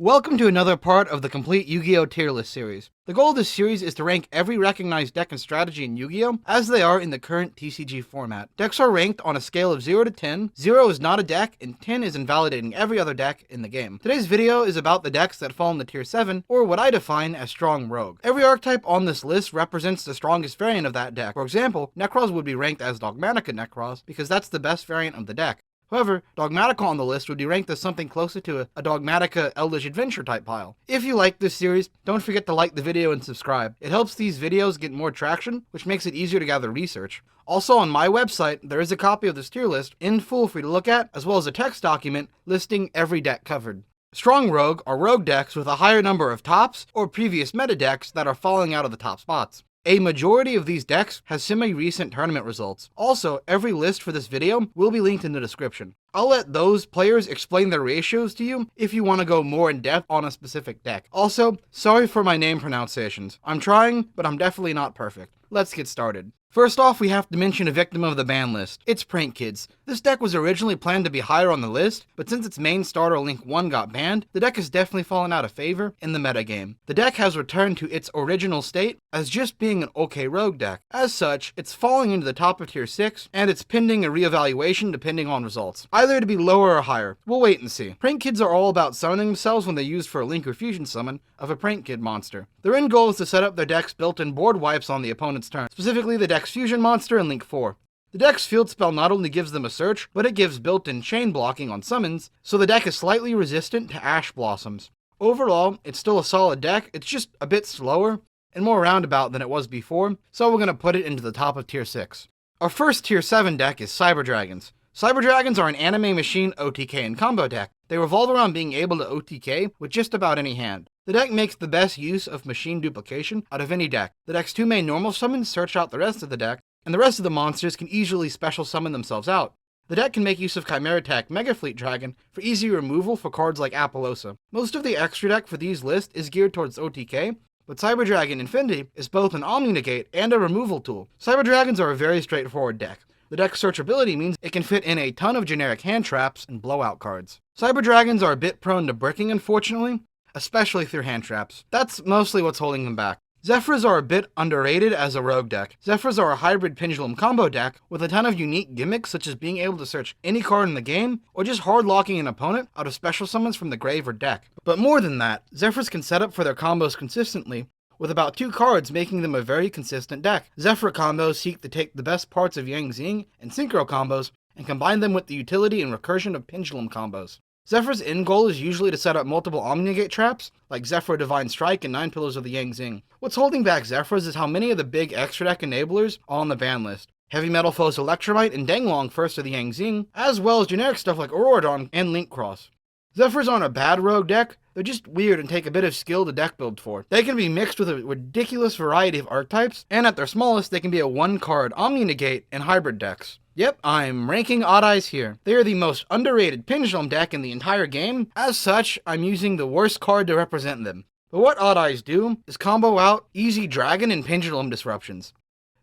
Welcome to another part of the complete Yu-Gi-Oh! Tier list series. The goal of this series is to rank every recognized deck and strategy in Yu-Gi-Oh! As they are in the current TCG format. Decks are ranked on a scale of 0 to 10. 0 is not a deck, and 10 is invalidating every other deck in the game. Today's video is about the decks that fall in the Tier 7, or what I define as Strong Rogue. Every archetype on this list represents the strongest variant of that deck. For example, Necros would be ranked as Dogmatica Necros, because that's the best variant of the deck. However, Dogmatica on the list would be ranked as something closer to a Dogmatica Eldritch Adventure type pile. If you like this series, don't forget to like the video and subscribe. It helps these videos get more traction, which makes it easier to gather research. Also on my website, there is a copy of this tier list in full for you to look at, as well as a text document listing every deck covered. Strong Rogue are rogue decks with a higher number of tops or previous meta decks that are falling out of the top spots. A majority of these decks has semi-recent tournament results. Also, every list for this video will be linked in the description. I'll let those players explain their ratios to you if you want to go more in depth on a specific deck. Also, sorry for my name pronunciations. I'm trying, but I'm definitely not perfect. Let's get started. First off, we have to mention a victim of the ban list. It's Prank Kids. This deck was originally planned to be higher on the list, but since its main starter Link 1 got banned, the deck has definitely fallen out of favor in the metagame. The deck has returned to its original state as just being an okay rogue deck. As such, it's falling into the top of Tier 6, and it's pending a reevaluation depending on results. Either to be lower or higher. We'll wait and see. Prank Kids are all about summoning themselves when they're used for a Link or Fusion summon of a Prank Kid monster. Their end goal is to set up their deck's built-in board wipes on the opponent's turn, specifically the deck's Fusion monster and Link 4. The deck's field spell not only gives them a search, but it gives built-in chain blocking on summons, so the deck is slightly resistant to Ash Blossoms. Overall, it's still a solid deck, it's just a bit slower and more roundabout than it was before, so we're going to put it into the top of Tier 6. Our first Tier 7 deck is Cyber Dragons. Cyber Dragons are an anime machine OTK and combo deck. They revolve around being able to OTK with just about any hand. The deck makes the best use of machine duplication out of any deck. The deck's two main normal summons search out the rest of the deck, and the rest of the monsters can easily special summon themselves out. The deck can make use of Chimera Attack Mega Fleet Dragon for easy removal for cards like Apollosa. Most of the extra deck for these lists is geared towards OTK, but Cyber Dragon Infinity is both an Omni Negate and a removal tool. Cyber Dragons are a very straightforward deck. The deck's searchability means it can fit in a ton of generic hand traps and blowout cards. Cyber Dragons are a bit prone to bricking, unfortunately, especially through hand traps. That's mostly what's holding them back. Zephyrs are a bit underrated as a rogue deck. Zephyrs are a hybrid pendulum combo deck with a ton of unique gimmicks such as being able to search any card in the game or just hard locking an opponent out of special summons from the grave or deck. But more than that, Zephyrs can set up for their combos consistently, with about 2 cards making them a very consistent deck. Zephyr combos seek to take the best parts of Yang Xing and Synchro combos and combine them with the utility and recursion of pendulum combos. Zephyr's end goal is usually to set up multiple Omni-Negate traps, like Zephyr Divine Strike and 9 Pillars of the Yang Xing. What's holding back Zephyrs is how many of the big extra deck enablers are on the ban list. Heavy Metal Foes Electromite and Danglong first of the Yang Xing, as well as generic stuff like Aurodon and Link Cross. Zephyrs aren't a bad rogue deck, they're just weird and take a bit of skill to deck build for. They can be mixed with a ridiculous variety of archetypes, and at their smallest they can be a 1-card Omni-Negate and hybrid decks. Yep, I'm ranking Odd Eyes here. They are the most underrated pendulum deck in the entire game. As such, I'm using the worst card to represent them. But what Odd Eyes do is combo out easy dragon and pendulum disruptions.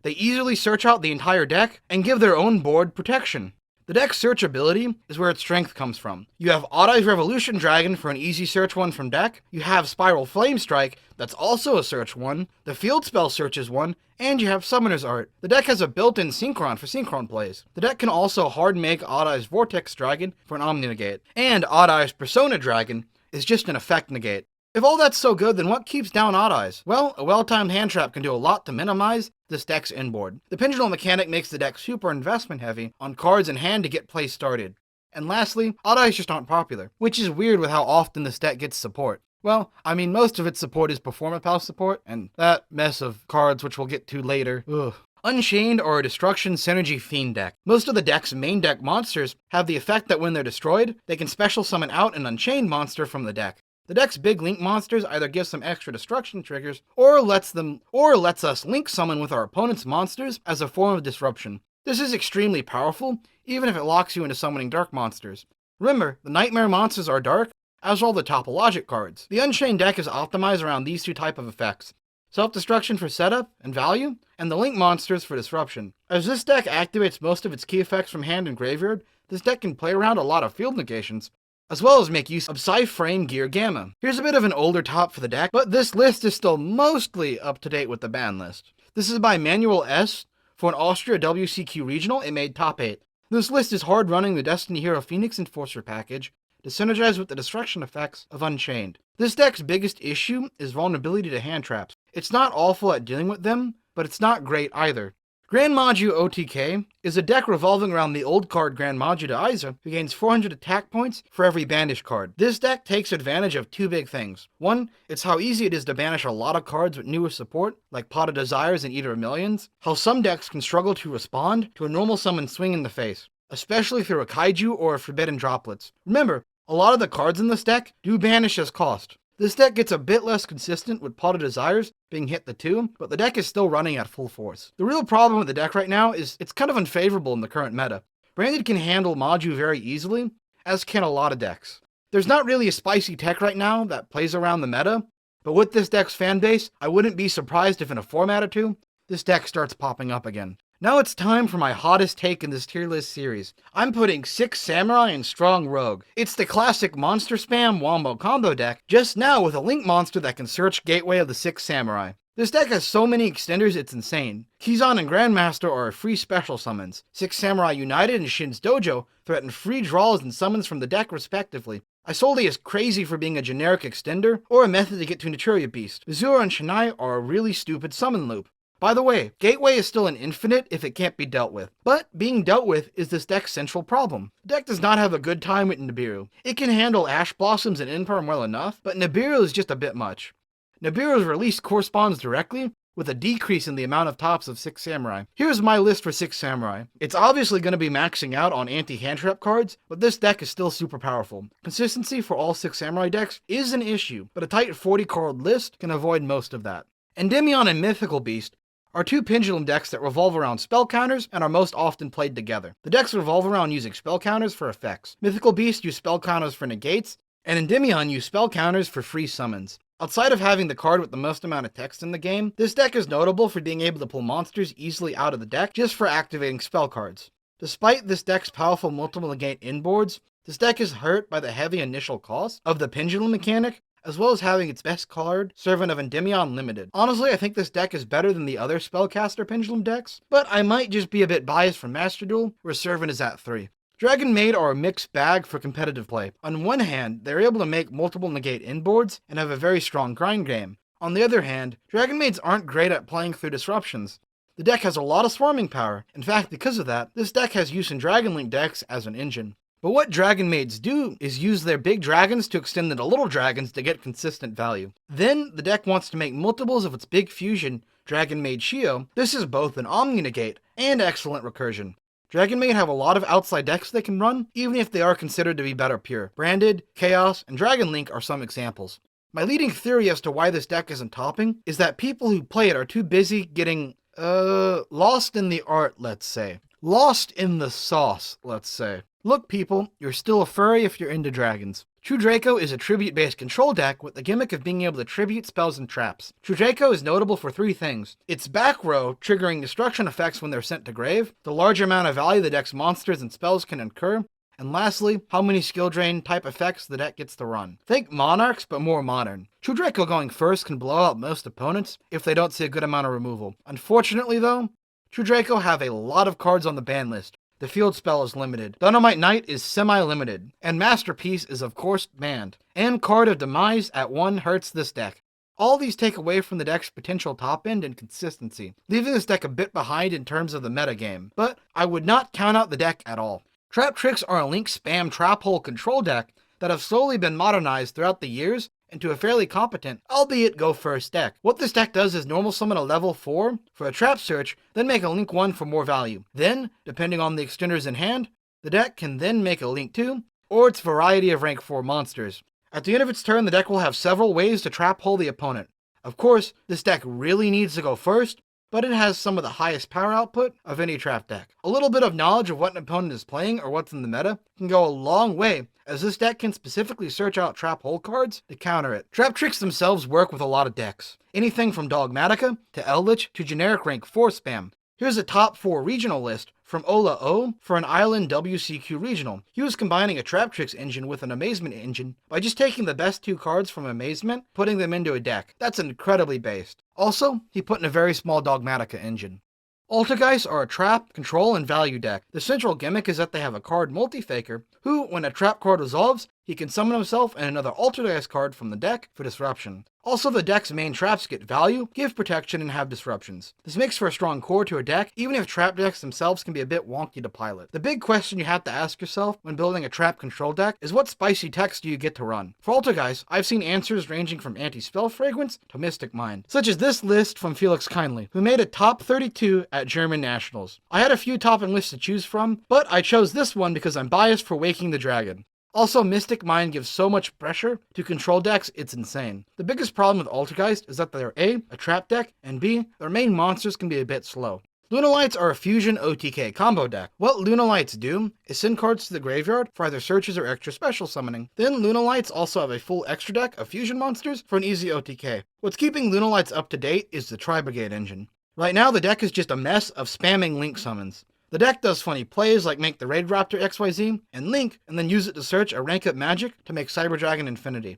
They easily search out the entire deck and give their own board protection. The deck's searchability is where its strength comes from. You have Odd Eyes Revolution Dragon for an easy search one from deck, you have Spiral Flame Strike, that's also a search one, the Field Spell searches one, and you have Summoner's Art. The deck has a built-in Synchron for Synchron plays. The deck can also hard make Odd Eyes Vortex Dragon for an Omni Negate, and Odd Eyes Persona Dragon is just an effect negate. If all that's so good, then what keeps down Odd Eyes? Well, a well-timed hand trap can do a lot to minimize this deck's inboard. The pendulum mechanic makes the deck super investment heavy on cards in hand to get play started. And lastly, Odd Eyes just aren't popular, which is weird with how often this deck gets support. Well, I mean, most of its support is Performance House support, and that mess of cards which we'll get to later. Ugh. Unchained are a Destruction Synergy Fiend deck. Most of the deck's main deck monsters have the effect that when they're destroyed, they can special summon out an Unchained monster from the deck. The deck's big Link monsters either give some extra destruction triggers, or lets us Link summon with our opponent's monsters as a form of disruption. This is extremely powerful, even if it locks you into summoning dark monsters. Remember, the Nightmare monsters are dark, as are all the Topologic cards. The Unchained deck is optimized around these 2 types of effects. Self-destruction for setup and value, and the Link monsters for disruption. As this deck activates most of its key effects from hand and graveyard, this deck can play around a lot of field negations, as well as make use of Psy-Frame Gear Gamma. Here's a bit of an older top for the deck, but this list is still mostly up to date with the ban list. This is by Manuel S. For an Austria WCQ Regional, it made top 8. This list is hard running the Destiny Hero Phoenix Enforcer package to synergize with the destruction effects of Unchained. This deck's biggest issue is vulnerability to hand traps. It's not awful at dealing with them, but it's not great either. Grand Maju OTK is a deck revolving around the old card Grand Maju de Aiza, who gains 400 attack points for every banish card. This deck takes advantage of two big things. One, it's how easy it is to banish a lot of cards with newer support, like Pot of Desires and Eater of Millions, how some decks can struggle to respond to a normal summon swing in the face, especially through a Kaiju or a Forbidden Droplets. Remember, a lot of the cards in this deck do banish as cost. This deck gets a bit less consistent with Pot of Desires being hit the 2, but the deck is still running at full force. The real problem with the deck right now is it's kind of unfavorable in the current meta. Branded can handle Maju very easily, as can a lot of decks. There's not really a spicy tech right now that plays around the meta, but with this deck's fanbase, I wouldn't be surprised if in a format or two, this deck starts popping up again. Now it's time for my hottest take in this tier list series. I'm putting 6 Samurai and Strong Rogue. It's the classic monster spam wombo combo deck, just now with a link monster that can search Gateway of the 6 Samurai. This deck has so many extenders it's insane. Kizan and Grandmaster are free special summons. 6 Samurai United and Shin's Dojo threaten free draws and summons from the deck respectively. Isolde is crazy for being a generic extender, or a method to get to Naturia Beast. Azura and Shinai are a really stupid summon loop. By the way, Gateway is still an infinite if it can't be dealt with, but being dealt with is this deck's central problem. The deck does not have a good time with Nibiru. It can handle Ash Blossoms and Inperm well enough, but Nibiru is just a bit much. Nibiru's release corresponds directly with a decrease in the amount of tops of 6 Samurai. Here's my list for 6 Samurai. It's obviously going to be maxing out on anti-hand trap cards, but this deck is still super powerful. Consistency for all 6 Samurai decks is an issue, but a tight 40 card list can avoid most of that. Endymion and Mythical Beast are two pendulum decks that revolve around spell counters and are most often played together. The decks revolve around using spell counters for effects. Mythical Beast use spell counters for negates, and Endymion use spell counters for free summons. Outside of having the card with the most amount of text in the game, this deck is notable for being able to pull monsters easily out of the deck just for activating spell cards. Despite this deck's powerful multiple negate inboards, this deck is hurt by the heavy initial cost of the pendulum mechanic, as well as having its best card, Servant of Endymion Limited. Honestly, I think this deck is better than the other Spellcaster Pendulum decks, but I might just be a bit biased from Master Duel, where Servant is at 3. Dragon Maid are a mixed bag for competitive play. On one hand, they're able to make multiple negate inboards and have a very strong grind game. On the other hand, Dragon Maids aren't great at playing through disruptions. The deck has a lot of swarming power. In fact, because of that, this deck has use in Dragon Link decks as an engine. But what Dragon Maids do is use their big dragons to extend into little dragons to get consistent value. Then, the deck wants to make multiples of its big fusion, Dragon Maid Shio. This is both an Omni Negate and excellent recursion. Dragon Maid have a lot of outside decks they can run, even if they are considered to be better pure. Branded, Chaos, and Dragon Link are some examples. My leading theory as to why this deck isn't topping is that people who play it are too busy getting, lost in the art, let's say. Lost in the sauce, let's say. Look people, you're still a furry if you're into dragons. True Draco is a tribute-based control deck with the gimmick of being able to tribute spells and traps. True Draco is notable for 3 things. Its back row, triggering destruction effects when they're sent to grave, the large amount of value the deck's monsters and spells can incur, and lastly, how many skill drain type effects the deck gets to run. Think Monarchs, but more modern. True Draco going first can blow out most opponents if they don't see a good amount of removal. Unfortunately though, True Draco have a lot of cards on the ban list. The field spell is limited. Dynamite Knight is semi-limited, and Masterpiece is of course banned. And Card of Demise at 1 hurts this deck. All these take away from the deck's potential top end and consistency, leaving this deck a bit behind in terms of the metagame, but I would not count out the deck at all. Trap Tricks are a link spam trap hole control deck that have slowly been modernized throughout the years into a fairly competent, albeit go first deck. What this deck does is normal summon a level 4 for a trap search, then make a link 1 for more value. Then, depending on the extenders in hand, the deck can then make a link 2, or its variety of rank 4 monsters. At the end of its turn, the deck will have several ways to trap hole the opponent. Of course, this deck really needs to go first, but it has some of the highest power output of any trap deck. A little bit of knowledge of what an opponent is playing or what's in the meta can go a long way, as this deck can specifically search out trap hole cards to counter it. Trap Tricks themselves work with a lot of decks. Anything from Dogmatica to Eldritch to generic rank 4 spam. Here's a top 4 regional list from Ola O for an Island WCQ regional. He was combining a Trap Tricks engine with an Amazement engine by just taking the best 2 cards from Amazement, putting them into a deck. That's incredibly based. Also, he put in a very small Dogmatica engine. Altergeist are a trap, control, and value deck. The central gimmick is that they have a card Multi-Faker, who, when a trap card resolves, he can summon himself and another Altergeist card from the deck for disruption. Also, the deck's main traps get value, give protection, and have disruptions. This makes for a strong core to a deck, even if trap decks themselves can be a bit wonky to pilot. The big question you have to ask yourself when building a trap control deck is what spicy text do you get to run? For Altergeist, I've seen answers ranging from Anti-Spell Fragrance to Mystic Mind, such as this list from Felix Kindly, who made a top 32 at German Nationals. I had a few topping lists to choose from, but I chose this one because I'm biased for Waking the Dragon. Also, Mystic Mind gives so much pressure to control decks, it's insane. The biggest problem with Altergeist is that they're A, a trap deck, and B, their main monsters can be a bit slow. Lunalights are a fusion OTK combo deck. What Lunalights do is send cards to the graveyard for either searches or extra special summoning. Then Lunalights also have a full extra deck of fusion monsters for an easy OTK. What's keeping Lunalights up to date is the Tri-Brigade engine. Right now, the deck is just a mess of spamming Link summons. The deck does funny plays like make the Raid Raptor XYZ and Link, and then use it to search a rank up magic to make Cyber Dragon Infinity.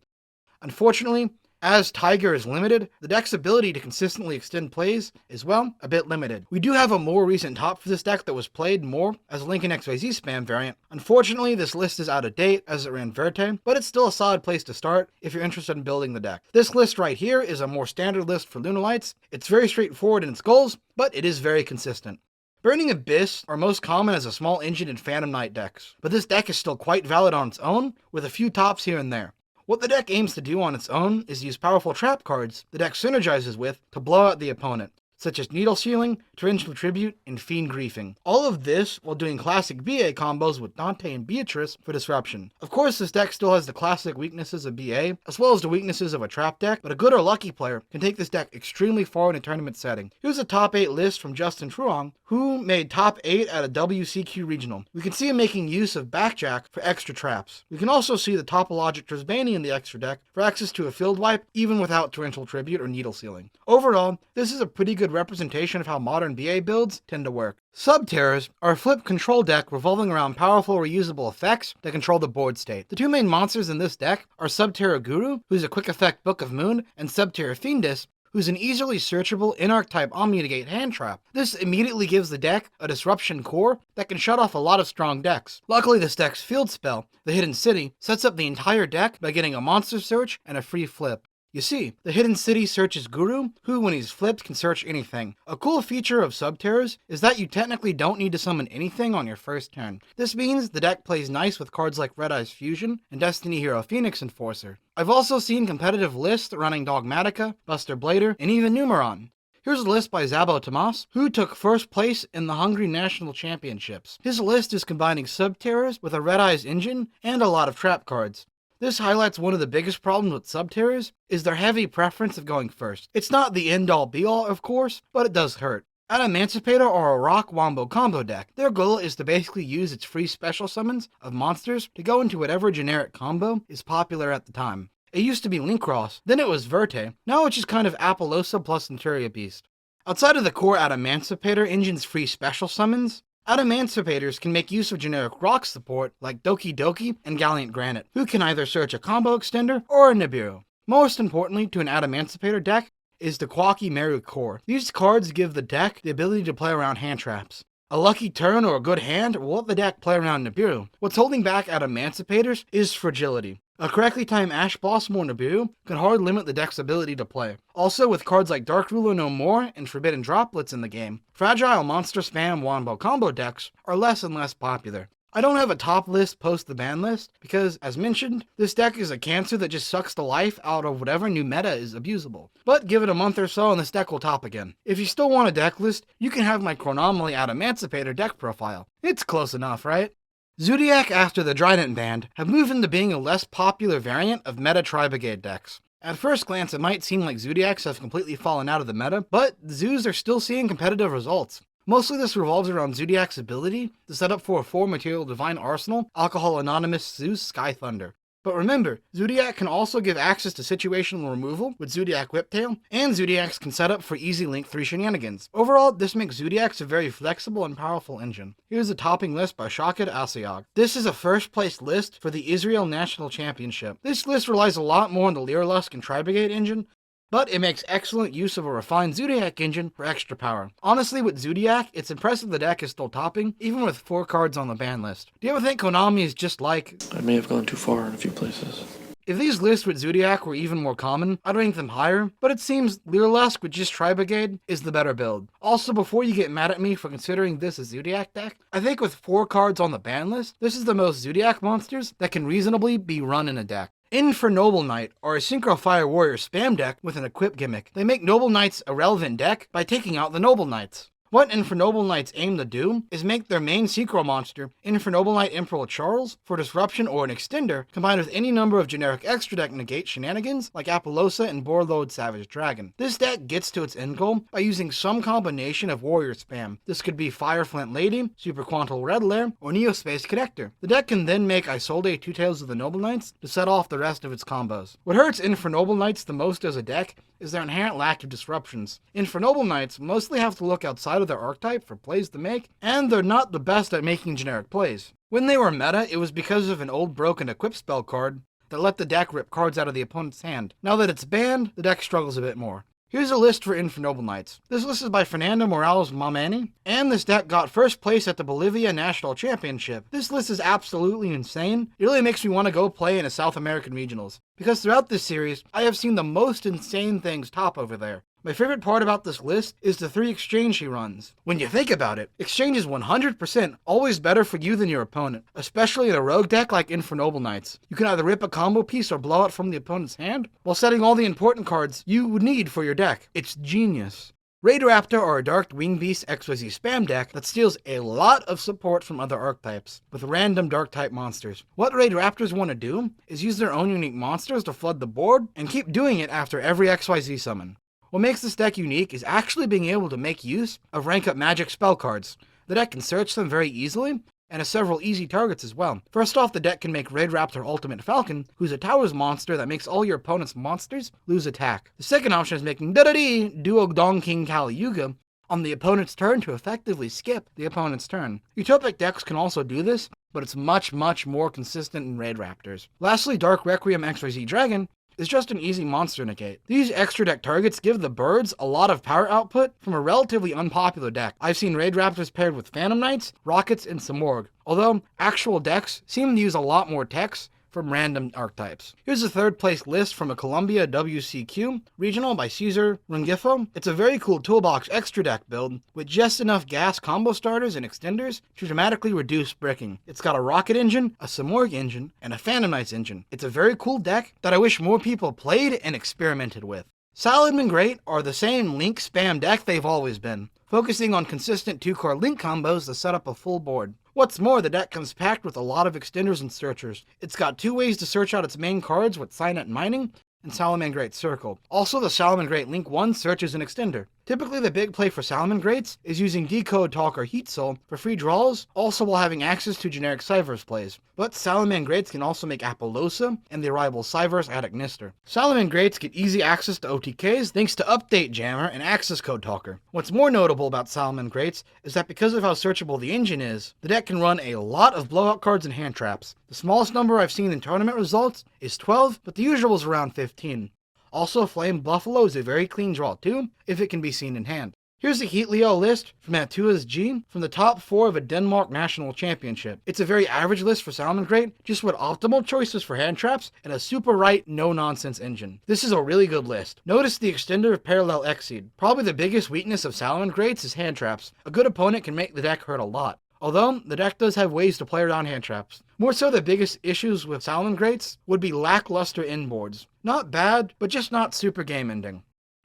Unfortunately, as Tiger is limited, the deck's ability to consistently extend plays is, well, a bit limited. We do have a more recent top for this deck that was played more as a Link and XYZ spam variant. Unfortunately, this list is out of date as it ran Verte, but it's still a solid place to start if you're interested in building the deck. This list right here is a more standard list for Lunalights. It's very straightforward in its goals, but it is very consistent. Burning Abyss are most common as a small engine in Phantom Knight decks, but this deck is still quite valid on its own, with a few tops here and there. What the deck aims to do on its own is use powerful trap cards the deck synergizes with to blow out the opponent, such as Needle Sealing, Torrential Tribute, and Fiend Griefing. All of this while doing classic BA combos with Dante and Beatrice for disruption. Of course, this deck still has the classic weaknesses of BA, as well as the weaknesses of a trap deck, but a good or lucky player can take this deck extremely far in a tournament setting. Here's a top 8 list from Justin Truong, who made top 8 at a WCQ regional. We can see him making use of Backjack for extra traps. We can also see the Topologic Trisbane in the extra deck for access to a field wipe, even without Torrential Tribute or Needle Sealing. Overall, this is a pretty good representation of how modern BA builds tend to work. Subterrors are a flip control deck revolving around powerful reusable effects that control the board state. The 2 main monsters in this deck are Subterror Guru, who's a quick effect Book of Moon, and Subterror Fiendess, who's an easily searchable in-archetype Omni-Negate hand trap. This immediately gives the deck a disruption core that can shut off a lot of strong decks. Luckily, this deck's field spell, the Hidden City, sets up the entire deck by getting a monster search and a free flip. You see, the Hidden City searches Guru, who when he's flipped can search anything. A cool feature of Subterrors is that you technically don't need to summon anything on your first turn. This means the deck plays nice with cards like Red Eyes Fusion and Destiny Hero Phoenix Enforcer. I've also seen competitive lists running Dogmatica, Buster Blader, and even Numeron. Here's a list by Zabo Tomas, who took first place in the Hungary National Championships. His list is combining Subterrors with a Red Eyes engine and a lot of trap cards. This highlights one of the biggest problems with Subterrors is their heavy preference of going first. It's not the end-all be-all, of course, but it does hurt. Adamantipator are a rock wombo combo deck. Their goal is to basically use its free special summons of monsters to go into whatever generic combo is popular at the time. It used to be Linkross, then it was Verte, now it's just kind of Apollosa plus Centuria Beast. Outside of the core Adamantipator engine's free special summons, Adamanticipators can make use of generic rock support like Doki Doki and Gallant Granite, who can either search a combo extender or a Nibiru. Most importantly to an Adamantipator deck is the Kwaki Meru core. These cards give the deck the ability to play around hand traps. A lucky turn or a good hand will let the deck play around Nibiru. What's holding back Adamanticipators is fragility. A correctly timed Ash Blossom or Nibiru can hard limit the deck's ability to play. Also, with cards like Dark Ruler No More and Forbidden Droplets in the game, fragile monster spam wombo combo decks are less and less popular. I don't have a top list post the ban list because, as mentioned, this deck is a cancer that just sucks the life out of whatever new meta is abusable. But give it a month or so and this deck will top again. If you still want a deck list, you can have my Chronomaly Adamantipator deck profile. It's close enough, right? Zodiac after the Trident ban have moved into being a less popular variant of meta Tri-Brigade decks. At first glance, it might seem like Zodiacs have completely fallen out of the meta, but Zoos are still seeing competitive results. Mostly this revolves around Zodiac's ability to set up for a 4 material Divine Arsenal, Alcohol Anonymous Zeus Sky Thunder. But remember, Zodiac can also give access to situational removal with Zodiac Whiptail, and Zodiacs can set up for easy Link 3 shenanigans. Overall, this makes Zodiacs a very flexible and powerful engine. Here's a topping list by Shakid Asayag. This is a first place list for the Israel National Championship. This list relies a lot more on the Lyrilusk and Tri-Brigade engine, but it makes excellent use of a refined Zodiac engine for extra power. Honestly, with Zodiac, it's impressive the deck is still topping, even with 4 cards on the ban list. Do you ever think Konami is just like... I may have gone too far in a few places. If these lists with Zodiac were even more common, I'd rank them higher, but it seems Lyrilusk with just Tri-Brigade is the better build. Also, before you get mad at me for considering this a Zodiac deck, I think with 4 cards on the ban list, this is the most Zodiac monsters that can reasonably be run in a deck. In for Noble Knight, or a Synchro Fire Warrior spam deck with an equip gimmick, they make Noble Knights a relevant deck by taking out the Noble Knights. What Infernoble Knights aim to do is make their main Synchro monster, Infernoble Knight Emperor Charles, for disruption or an extender, combined with any number of generic extra deck negate shenanigans like Apollosa and Boarload Savage Dragon. This deck gets to its end goal by using some combination of warrior spam. This could be Fireflint Lady, Super Quantal Red Lair, or Neospace Connector. The deck can then make Isolde Two Tails of the Noble Knights to set off the rest of its combos. What hurts Infernoble Knights the most as a deck is their inherent lack of disruptions. Infernoble Knights mostly have to look outside of their archetype for plays to make, and they're not the best at making generic plays. When they were meta, it was because of an old broken equip spell card that let the deck rip cards out of the opponent's hand. Now that it's banned, the deck struggles a bit more. Here's a list for Infernoble Knights. This list is by Fernando Morales Mamani, and this deck got first place at the Bolivia National Championship. This list is absolutely insane. It really makes me want to go play in a South American Regionals, because throughout this series, I have seen the most insane things top over there. My favorite part about this list is the 3 exchange he runs. When you think about it, exchange is 100% always better for you than your opponent, especially in a rogue deck like Infernoble Knights. You can either rip a combo piece or blow it from the opponent's hand, while setting all the important cards you would need for your deck. It's genius. Raid Raptor are a Dark Wing Beast XYZ spam deck that steals a lot of support from other archetypes, with random dark type monsters. What Raid Raptors want to do is use their own unique monsters to flood the board, and keep doing it after every XYZ summon. What makes this deck unique is actually being able to make use of rank up magic spell cards. The deck can search them very easily, and has several easy targets as well. First off, the deck can make Raid Raptor Ultimate Falcon, who's a Towers monster that makes all your opponent's monsters lose attack. The second option is making Duo Dong King Kali Yugioh on the opponent's turn to effectively skip the opponent's turn. Utopic decks can also do this, but it's much more consistent in Raid Raptors. Lastly, Dark Requiem XYZ Dragon is just an easy monster negate. These extra deck targets give the birds a lot of power output from a relatively unpopular deck. I've seen Raid Raptors paired with Phantom Knights, Rockets, and Samorg, although actual decks seem to use a lot more techs from random archetypes. Here's a 3rd place list from a Columbia WCQ regional by Caesar Rungifo. It's a very cool toolbox extra deck build with just enough gas combo starters and extenders to dramatically reduce bricking. It's got a Rocket engine, a Samorg engine, and a Phantom Knights engine. It's a very cool deck that I wish more people played and experimented with. Saladin Great are the same Link spam deck they've always been, focusing on consistent 2-card Link combos to set up a full board. What's more, the deck comes packed with a lot of extenders and searchers. It's got 2 ways to search out its main cards with Signet Mining and Salamangreat Circle. Also, the Salamangreat Link 1 searches an extender. Typically, the big play for Salamangreats is using Decode Talk or Heat Soul for free draws, also while having access to generic Cyverse plays. But Salamangreats can also make Apollosa and the arrival Cyverse Attic Nister. Salamangreats get easy access to OTKs thanks to Update Jammer and Access Code Talker. What's more notable about Salamangreats is that because of how searchable the engine is, the deck can run a lot of blowout cards and hand traps. The smallest number I've seen in tournament results is 12, but the usual is around 15. Also, Flame Buffalo is a very clean draw too, if it can be seen in hand. Here's a Heat Leo list from Atua's G from the top 4 of a Denmark National Championship. It's a very average list for Salamangreat, just with optimal choices for hand traps and a super right, no-nonsense engine. This is a really good list. Notice the extender of Parallel Exceed. Probably the biggest weakness of Salamangreats is hand traps. A good opponent can make the deck hurt a lot. Although, the deck does have ways to play around hand traps. More so, the biggest issues with Salamangreats would be lackluster inboards. Not bad, but just not super game ending.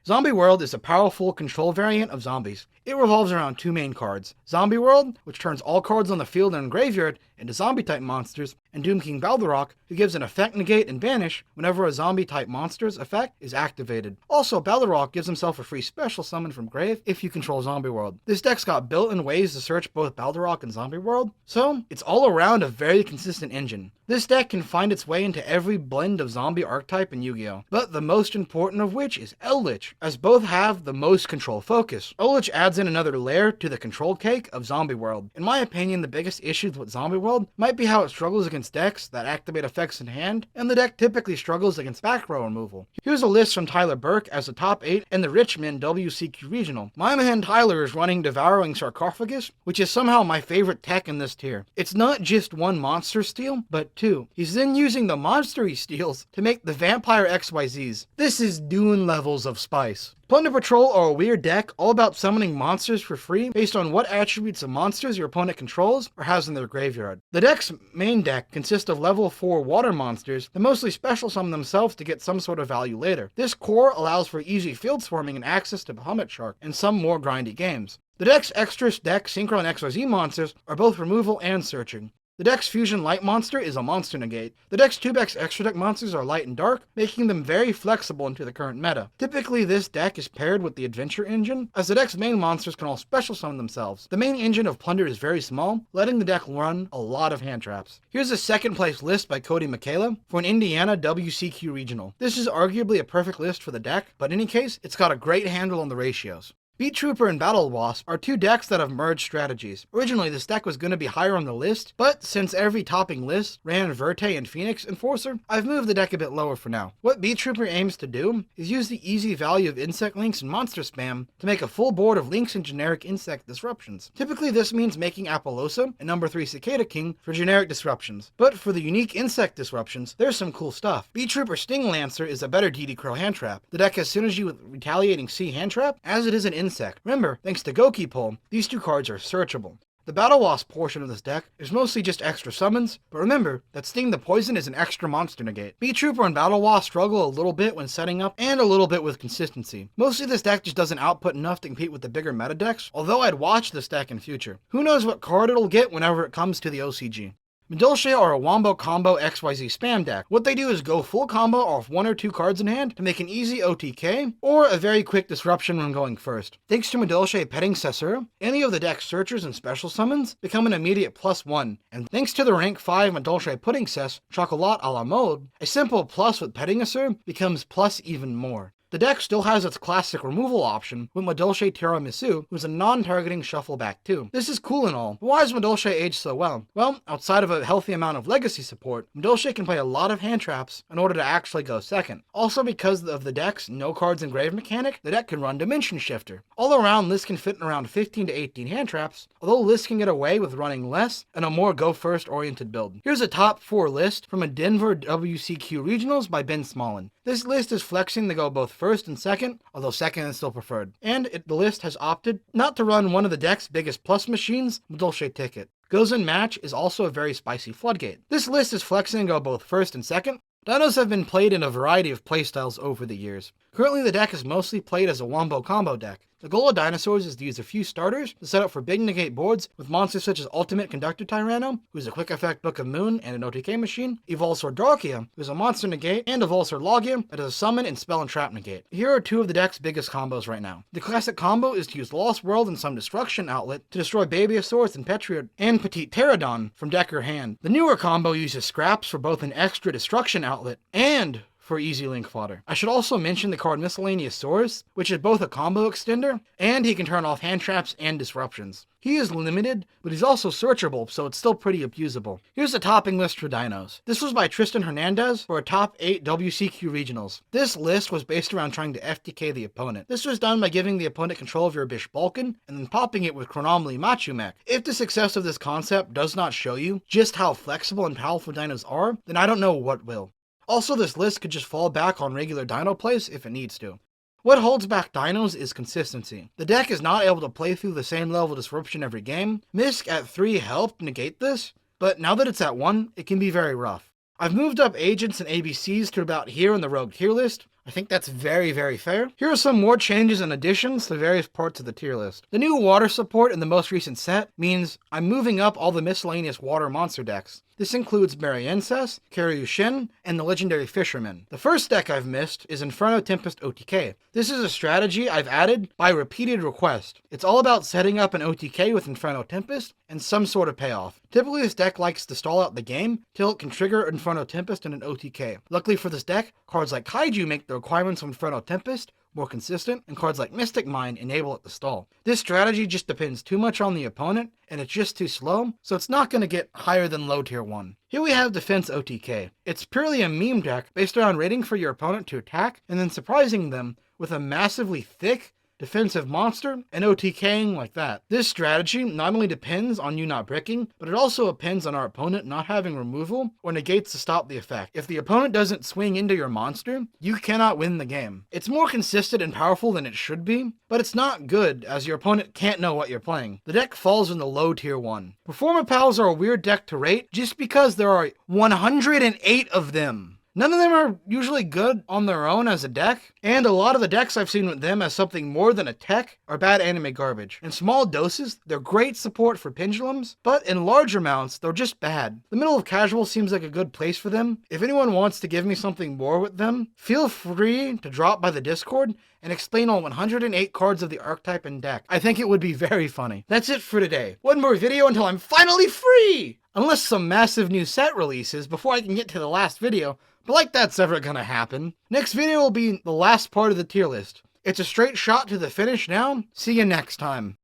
Zombie World is a powerful control variant of zombies. It revolves around two main cards: Zombie World, which turns all cards on the field and graveyard into zombie-type monsters, and Doom King Balderrock, who gives an effect negate and banish whenever a zombie-type monster's effect is activated. Also, Balderrock gives himself a free special summon from grave if you control Zombie World. This deck's got built-in ways to search both Balderrock and Zombie World, so it's all around a very consistent engine. This deck can find its way into every blend of zombie archetype in Yu-Gi-Oh! But the most important of which is Eldritch, as both have the most control focus. Eldritch adds in another layer to the control cake of Zombie World. In my opinion, the biggest issues with Zombie World might be how it struggles against decks that activate effects in hand, and the deck typically struggles against back row removal. Here's a list from Tyler Burke as the top 8 in the Richmond WCQ Regional. My man Tyler is running Devouring Sarcophagus, which is somehow my favorite tech in this tier. It's not just one monster steal, but two. He's then using the monster he steals to make the Vampire XYZs. This is Dune levels of spice. Plunder Patrol are a weird deck all about summoning monsters for free based on what attributes of monsters your opponent controls or has in their graveyard. The deck's main deck consists of level 4 water monsters that mostly special summon themselves to get some sort of value later. This core allows for easy field swarming and access to Bahamut Shark and some more grindy games. The deck's extra deck Synchro and XYZ monsters are both removal and searching. The deck's Fusion Light monster is a monster negate. The deck's 2x extra deck monsters are light and dark, making them very flexible into the current meta. Typically, this deck is paired with the Adventure engine, as the deck's main monsters can all special summon themselves. The main engine of Plunder is very small, letting the deck run a lot of hand traps. Here's a second place list by Cody Michaela for an Indiana WCQ Regional. This is arguably a perfect list for the deck, but in any case, it's got a great handle on the ratios. Beat Trooper and Battle Wasp are two decks that have merged strategies. Originally, this deck was going to be higher on the list, but since every topping list ran Verte and Phoenix Enforcer, I've moved the deck a bit lower for now. What Beat Trooper aims to do is use the easy value of insect links and monster spam to make a full board of links and generic insect disruptions. Typically, this means making Appaloosa and number 3 Cicada King for generic disruptions, but for the unique insect disruptions, there's some cool stuff. Beat Trooper Sting Lancer is a better DD Crow hand trap. The deck has synergy with Retaliating Sea hand trap, as it is an insect. Remember, thanks to Goki Pull, these two cards are searchable. The Battle Wasp portion of this deck is mostly just extra summons, but remember that Sting the Poison is an extra monster negate. Beat Trooper and Battle Wasp struggle a little bit when setting up, and a little bit with consistency. Mostly this deck just doesn't output enough to compete with the bigger meta decks, although I'd watch this deck in future. Who knows what card it'll get whenever it comes to the OCG. Medulce are a Wombo Combo XYZ spam deck. What they do is go full combo off 1 or 2 cards in hand to make an easy OTK, or a very quick disruption when going first. Thanks to Medulce Petting Cessor, any of the deck's searchers and special summons become an immediate +1, and thanks to the rank 5 Medulce Pudding Cess, Chocolat a la mode, a simple plus with Petting Cessor becomes plus even more. The deck still has its classic removal option with Medulce Tiramisu, who's a non-targeting shuffle back too. This is cool and all, but why is Medulce aged so well? Well, outside of a healthy amount of legacy support, Medulce can play a lot of hand traps in order to actually go second. Also because of the deck's no cards engraved mechanic, the deck can run Dimension Shifter. All around, this can fit in around 15 to 18 hand traps, although List can get away with running less and a more go-first oriented build. Here's a top 4 list from a Denver WCQ Regionals by Ben Smolin. This list is flexing to go both first and second, although second is still preferred. And the list has opted not to run one of the deck's biggest plus machines, Medulce Ticket. Goes in Match is also a very spicy floodgate. This list is flexing to go both first and second. Dinos have been played in a variety of playstyles over the years. Currently the deck is mostly played as a Wombo Combo deck. The goal of Dinosaurs is to use a few starters to set up for big negate boards with monsters such as Ultimate Conductor Tyranno, who's a quick effect Book of Moon and an OTK machine, Evolsor Darkia, who's a monster negate, and Evolsor Logia that is a summon and spell and trap negate. Here are 2 of the deck's biggest combos right now. The classic combo is to use Lost World and some Destruction Outlet to destroy Babyosaurus and Petriod and Petite Pterodon from deck or hand. The newer combo uses Scraps for both an extra Destruction Outlet and for easy link fodder. I should also mention the card Miscellaneous Source, which is both a combo extender, and he can turn off hand traps and disruptions. He is limited, but he's also searchable, so it's still pretty abusable. Here's a topping list for Dinos. This was by Tristan Hernandez for a top 8 WCQ Regionals. This list was based around trying to FTK the opponent. This was done by giving the opponent control of your Bish Balkan, and then popping it with Chronomaly Machu Mech. If the success of this concept does not show you just how flexible and powerful Dinos are, then I don't know what will. Also, this list could just fall back on regular Dino plays if it needs to. What holds back Dinos is consistency. The deck is not able to play through the same level of disruption every game. Misk at 3 helped negate this, but now that it's at 1, it can be very rough. I've moved up agents and ABCs to about here in the Rogue tier list. I think that's very, very fair. Here are some more changes and additions to various parts of the tier list. The new water support in the most recent set means I'm moving up all the miscellaneous water monster decks. This includes Marienses, Karyushin, and the Legendary Fisherman. The first deck I've missed is Inferno Tempest OTK. This is a strategy I've added by repeated request. It's all about setting up an OTK with Inferno Tempest and some sort of payoff. Typically this deck likes to stall out the game till it can trigger Inferno Tempest and an OTK. Luckily for this deck, cards like Kaiju make the requirements of Inferno Tempest more consistent, and cards like Mystic Mind enable it to stall. This strategy just depends too much on the opponent, and it's just too slow, so it's not going to get higher than low tier 1. Here we have Defense OTK. It's purely a meme deck based around waiting for your opponent to attack, and then surprising them with a massively thick defensive monster and OTKing like that. This strategy not only depends on you not bricking, but it also depends on our opponent not having removal or negates to stop the effect. If the opponent doesn't swing into your monster, you cannot win the game. It's more consistent and powerful than it should be, but it's not good as your opponent can't know what you're playing. The deck falls in the low tier 1. Performer Pals are a weird deck to rate just because there are 108 of them. None of them are usually good on their own as a deck, and a lot of the decks I've seen with them as something more than a tech are bad anime garbage. In small doses, they're great support for pendulums, but in large amounts, they're just bad. The middle of casual seems like a good place for them. If anyone wants to give me something more with them, feel free to drop by the Discord and explain all 108 cards of the archetype and deck. I think it would be very funny. That's it for today. One more video until I'm finally free! Unless some massive new set releases before I can get to the last video, but like that's ever gonna happen. Next video will be the last part of the tier list. It's a straight shot to the finish now. See you next time.